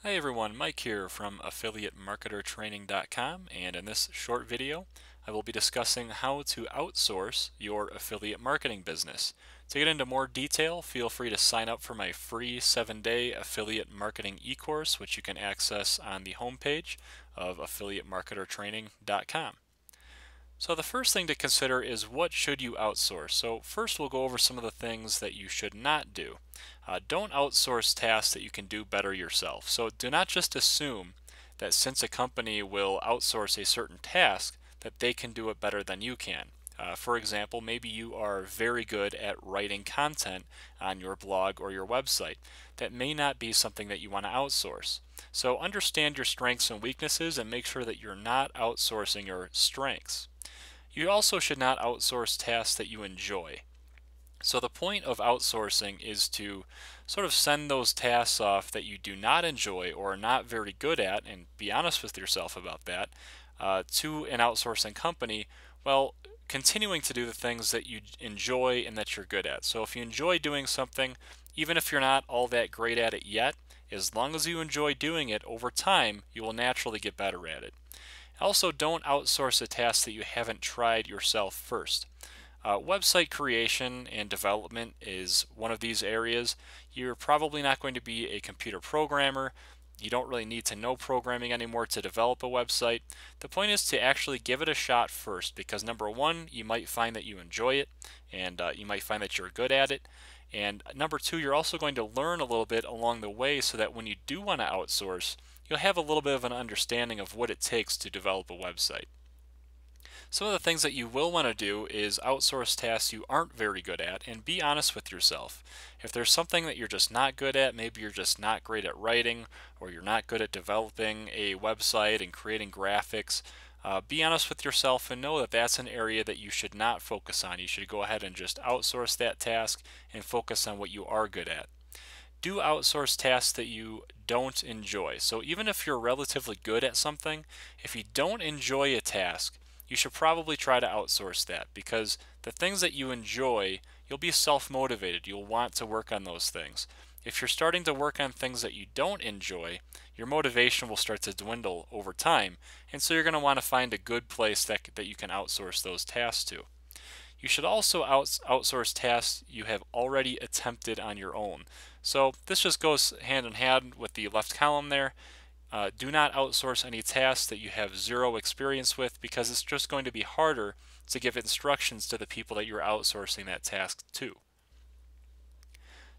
Hi everyone, Mike here from AffiliateMarketerTraining.com, and in this short video I will be discussing how to outsource your affiliate marketing business. To get into more detail, feel free to sign up for my free 7-day affiliate marketing e-course, which you can access on the homepage of AffiliateMarketerTraining.com. So the first thing to consider is what should you outsource. So first we'll go over some of the things that you should not do. Don't outsource tasks that you can do better yourself. So do not just assume that since a company will outsource a certain task that they can do it better than you can. For example, maybe you are very good at writing content on your blog or your website. That may not be something that you want to outsource. So understand your strengths and weaknesses and make sure that you're not outsourcing your strengths. You also should not outsource tasks that you enjoy. So the point of outsourcing is to sort of send those tasks off that you do not enjoy or are not very good at, and be honest with yourself about that, to an outsourcing company, well, continuing to do the things that you enjoy and that you're good at. So if you enjoy doing something, even if you're not all that great at it yet, as long as you enjoy doing it over time, you will naturally get better at it. Also, don't outsource a task that you haven't tried yourself first. Website creation and development is one of these areas. You're probably not going to be a computer programmer. You don't really need to know programming anymore to develop a website. The point is to actually give it a shot first, because number one, you might find that you enjoy it, and you might find that you're good at it. And number two, you're also going to learn a little bit along the way so that when you do want to outsource, you'll have a little bit of an understanding of what it takes to develop a website. Some of the things that you will want to do is outsource tasks you aren't very good at and be honest with yourself. If there's something that you're just not good at, maybe you're just not great at writing or you're not good at developing a website and creating graphics, be honest with yourself and know that that's an area that you should not focus on. You should go ahead and just outsource that task and focus on what you are good at. Do outsource tasks that you don't enjoy. So even if you're relatively good at something, if you don't enjoy a task, you should probably try to outsource that, because the things that you enjoy, you'll be self-motivated. You'll want to work on those things. If you're starting to work on things that you don't enjoy, your motivation will start to dwindle over time, and so you're going to want to find a good place that you can outsource those tasks to. You should also outsource tasks you have already attempted on your own. So this just goes hand in hand with the left column there. Do not outsource any tasks that you have zero experience with, because it's just going to be harder to give instructions to the people that you're outsourcing that task to.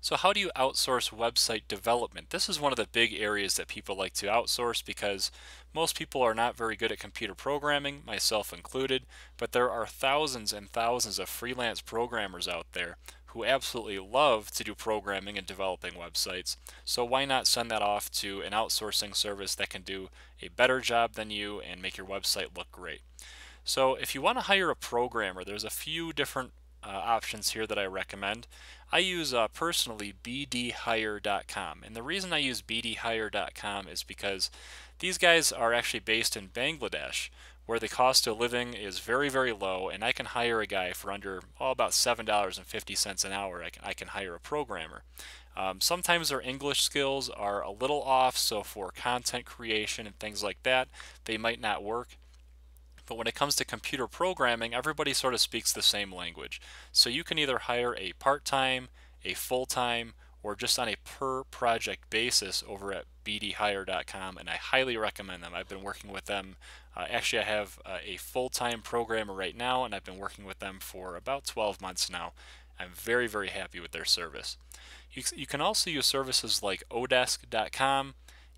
So how do you outsource website development? This is one of the big areas that people like to outsource, because most people are not very good at computer programming, myself included, but there are thousands and thousands of freelance programmers out there who absolutely love to do programming and developing websites. So why not send that off to an outsourcing service that can do a better job than you and make your website look great? So if you want to hire a programmer, there's a few different options here that I recommend. I use personally bdhire.com, and the reason I use bdhire.com is because these guys are actually based in Bangladesh, where the cost of living is very, very low, and I can hire a guy for under about $7.50 an hour. I can hire a programmer. Sometimes their English skills are a little off, so for content creation and things like that, they might not work. But when it comes to computer programming, everybody sort of speaks the same language. So you can either hire a part-time, a full-time, or just on a per project basis over at bdhire.com, and I highly recommend them. I've been working with them. Actually, I have a full-time programmer right now, and I've been working with them for about 12 months now. I'm very, very happy with their service. You can also use services like odesk.com,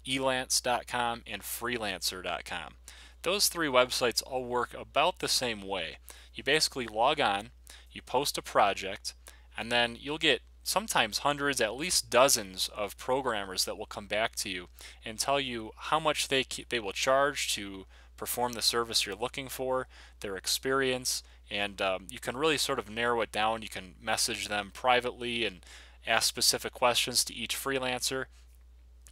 elance.com, and freelancer.com. Those three websites all work about the same way. You basically log on, you post a project, and then you'll get sometimes hundreds, at least dozens of programmers that will come back to you and tell you how much they will charge to perform the service you're looking for, their experience, and you can really sort of narrow it down. You can message them privately and ask specific questions to each freelancer.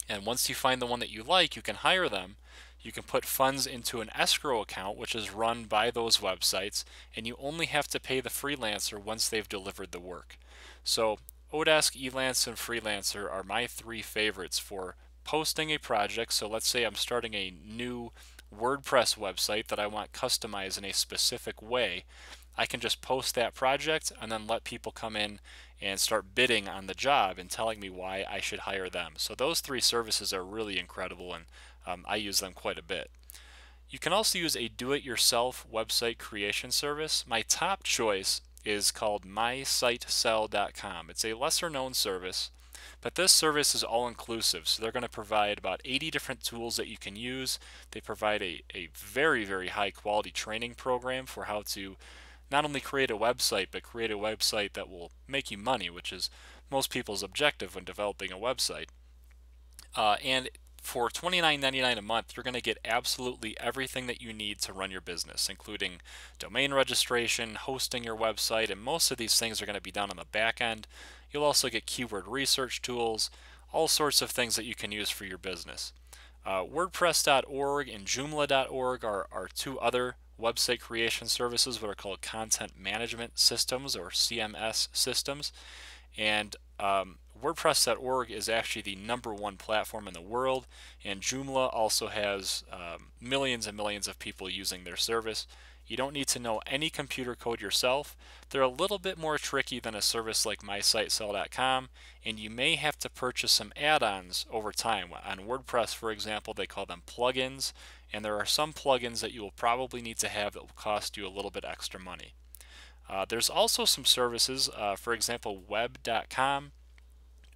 And once you find the one that you like, you can hire them. You can put funds into an escrow account, which is run by those websites, and you only have to pay the freelancer once they've delivered the work. So Odesk, Elance, and Freelancer are my three favorites for posting a project. So let's say I'm starting a new WordPress website that I want customized in a specific way. I can just post that project and then let people come in and start bidding on the job and telling me why I should hire them. So those three services are really incredible, and I use them quite a bit. You can also use a do-it-yourself website creation service. My top choice is called mysitesell.com. It's a lesser known service, but this service is all inclusive. So they're going to provide about 80 different tools that you can use. They provide a very, very high quality training program for how to not only create a website, but create a website that will make you money, which is most people's objective when developing a website. And for $29.99 a month, you're going to get absolutely everything that you need to run your business, including domain registration, hosting your website, and most of these things are going to be done on the back end. You'll also get keyword research tools, all sorts of things that you can use for your business. WordPress.org and Joomla.org are two other website creation services that are called content management systems, or CMS systems. And WordPress.org is actually the #1 platform in the world, and Joomla also has millions and millions of people using their service. You don't need to know any computer code yourself. They're a little bit more tricky than a service like mysitesell.com, and you may have to purchase some add-ons over time. On WordPress, for example, they call them plugins, and there are some plugins that you will probably need to have that will cost you a little bit extra money. There's also some services, for example, web.com,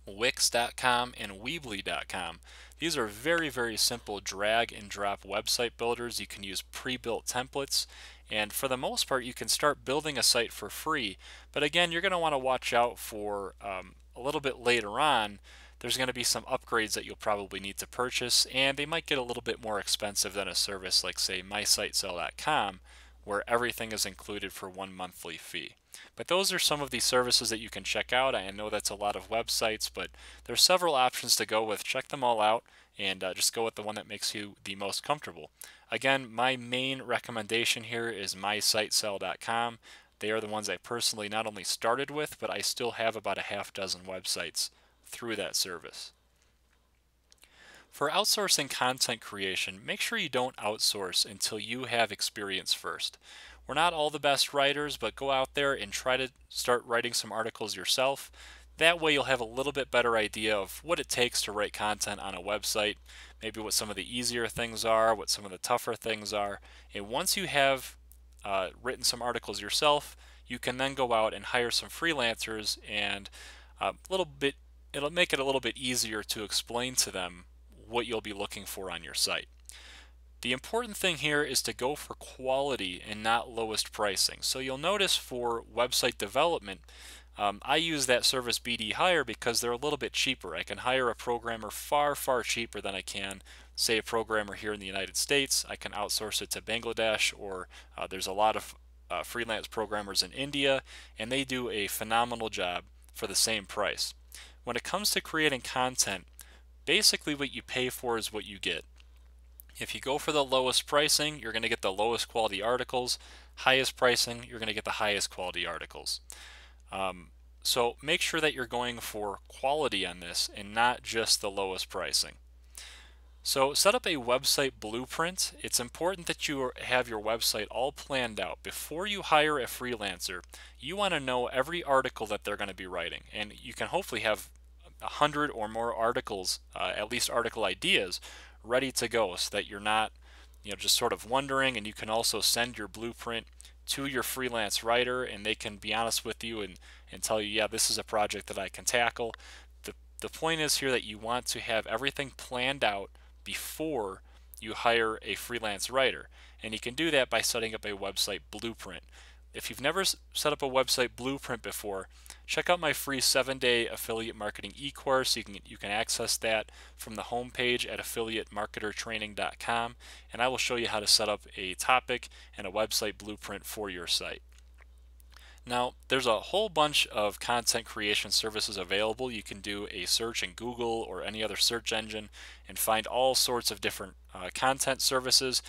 wix.com, and weebly.com. These are very, very simple drag and drop website builders. You can use pre-built templates, and for the most part you can start building a site for free. But again, you're going to want to watch out for a little bit later on. There's going to be some upgrades that you'll probably need to purchase, and they might get a little bit more expensive than a service like, say, mysitesell.com, where everything is included for one monthly fee. But those are some of the services that you can check out. I know that's a lot of websites, but there's several options to go with. Check them all out, and just go with the one that makes you the most comfortable. Again, my main recommendation here is mysitesell.com. They are the ones I personally not only started with, but I still have about a half dozen websites through that service. For outsourcing content creation, make sure you don't outsource until you have experience first. We're not all the best writers, but go out there and try to start writing some articles yourself. That way you'll have a little bit better idea of what it takes to write content on a website, maybe what some of the easier things are, what some of the tougher things are. And once you have written some articles yourself, you can then go out and hire some freelancers, and it'll make it a little bit easier to explain to them what you'll be looking for on your site. The important thing here is to go for quality and not lowest pricing. So you'll notice for website development, I use that service BD Hire because they're a little bit cheaper. I can hire a programmer far, far cheaper than I can, say, a programmer here in the United States. I can outsource it to Bangladesh, or there's a lot of freelance programmers in India, and they do a phenomenal job for the same price. When it comes to creating content, basically what you pay for is what you get. If you go for the lowest pricing, you're going to get the lowest quality articles. Highest pricing, you're going to get the highest quality articles. So make sure that you're going for quality on this and not just the lowest pricing. So set up a website blueprint. It's important that you have your website all planned out. Before you hire a freelancer, you want to know every article that they're going to be writing. And you can hopefully have 100 or more articles, at least article ideas, ready to go, so that you're not just sort of wondering. And you can also send your blueprint to your freelance writer, and they can be honest with you and tell you, yeah, this is a project that I can tackle. The point is here that you want to have everything planned out before you hire a freelance writer, and you can do that by setting up a website blueprint. If you've never set up a website blueprint before, check out my free 7-day affiliate marketing e-course. You can access that from the homepage at affiliatemarketertraining.com, and I will show you how to set up a topic and a website blueprint for your site. Now, there's a whole bunch of content creation services available. You can do a search in Google or any other search engine and find all sorts of different content services.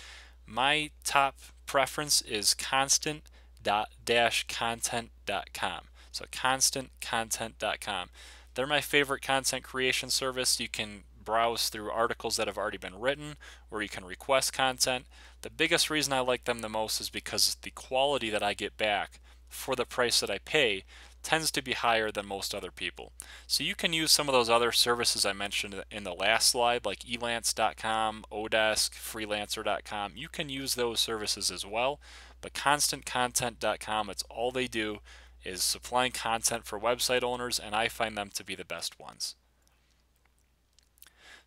My top preference is constant-content.com. So constantcontent.com. They're my favorite content creation service. You can browse through articles that have already been written, or you can request content. The biggest reason I like them the most is because the quality that I get back for the price that I pay tends to be higher than most other people. So you can use some of those other services I mentioned in the last slide, like elance.com, Odesk, freelancer.com. You can use those services as well, but constantcontent.com, it's all they do is supplying content for website owners, and I find them to be the best ones.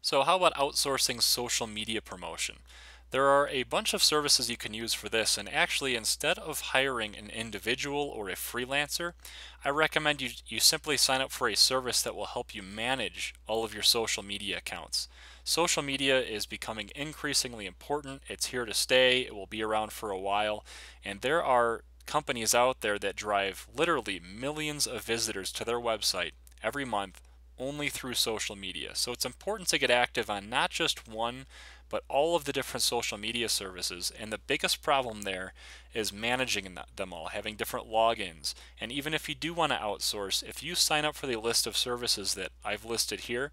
So how about outsourcing social media promotion? There are a bunch of services you can use for this, and actually instead of hiring an individual or a freelancer, I recommend you simply sign up for a service that will help you manage all of your social media accounts. Social media is becoming increasingly important. It's here to stay. It will be around for a while, and there are companies out there that drive literally millions of visitors to their website every month only through social media. So it's important to get active on not just one, but all of the different social media services. And the biggest problem there is managing them all, having different logins. And even if you do want to outsource, if you sign up for the list of services that I've listed here,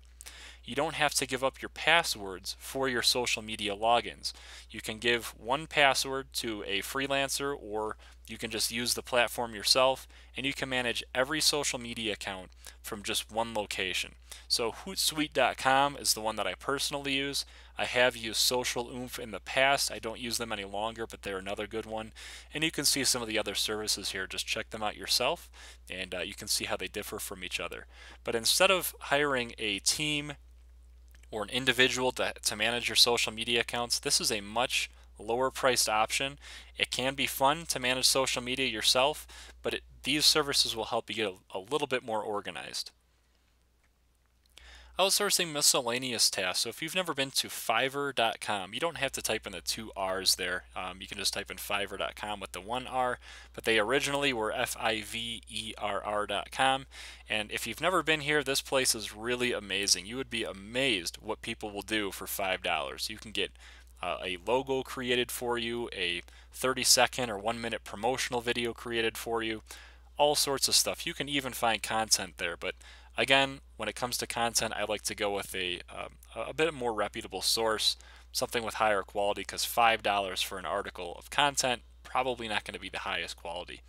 you don't have to give up your passwords for your social media logins. You can give one password to a freelancer, or you can just use the platform yourself, and you can manage every social media account from just one location. So Hootsuite.com is the one that I personally use. I have used Social Oomph in the past. I don't use them any longer, but they're another good one. And you can see some of the other services here. Just check them out yourself, and you can see how they differ from each other. But instead of hiring a team or an individual to manage your social media accounts, this is a much lower priced option. It can be fun to manage social media yourself, but these services will help you get a little bit more organized. Outsourcing miscellaneous tasks. So if you've never been to Fiverr.com, you don't have to type in the two R's there. You can just type in Fiverr.com with the one R, but they originally were Fiverr.com. And if you've never been here, this place is really amazing. You would be amazed what people will do for $5. You can get a logo created for you, a 30-second or 1-minute promotional video created for you, all sorts of stuff. You can even find content there, but again, when it comes to content, I like to go with a bit more reputable source, something with higher quality, because $5 for an article of content, probably not going to be the highest quality.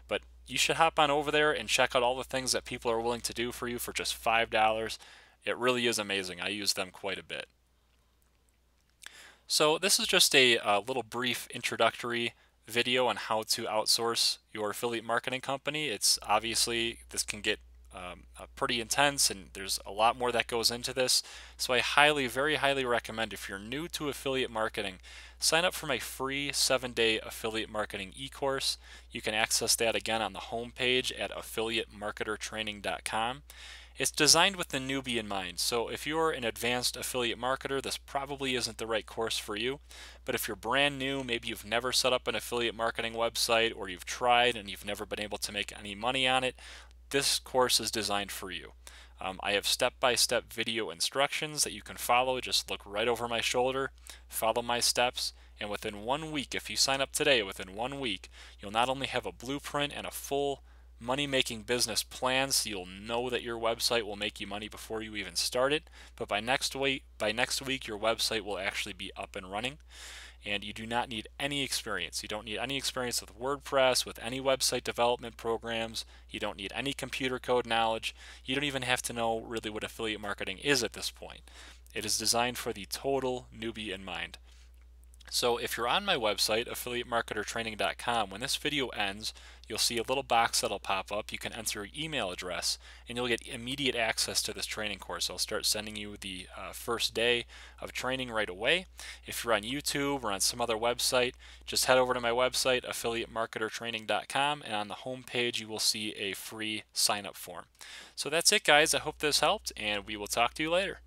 But you should hop on over there and check out all the things that people are willing to do for you for just $5. It really is amazing. I use them quite a bit. So this is just a little brief introductory video on how to outsource your affiliate marketing company. It's obviously, this can get pretty intense, and there's a lot more that goes into this. So I very highly recommend, if you're new to affiliate marketing, sign up for my free 7-day affiliate marketing e-course. You can access that again on the home page at affiliatemarketertraining.com. It's designed with the newbie in mind, so if you're an advanced affiliate marketer, this probably isn't the right course for you. But if you're brand new, maybe you've never set up an affiliate marketing website, or you've tried and you've never been able to make any money on it, this course is designed for you. I have step-by-step video instructions that you can follow. Just look right over my shoulder, follow my steps, and within 1 week, if you sign up today, within 1 week, you'll not only have a blueprint and a full money-making business plan, so you'll know that your website will make you money before you even start it, but by next week your website will actually be up and running. And you do not need any experience. You don't need any experience with WordPress, with any website development programs. You don't need any computer code knowledge. You don't even have to know really what affiliate marketing is at this point. It is designed for the total newbie in mind. So if you're on my website, affiliatemarketertraining.com, when this video ends, you'll see a little box that'll pop up. You can enter your email address, and you'll get immediate access to this training course. I'll start sending you the first day of training right away. If you're on YouTube or on some other website, just head over to my website, affiliatemarketertraining.com, and on the home page you will see a free sign-up form. So that's it, guys. I hope this helped, and we will talk to you later.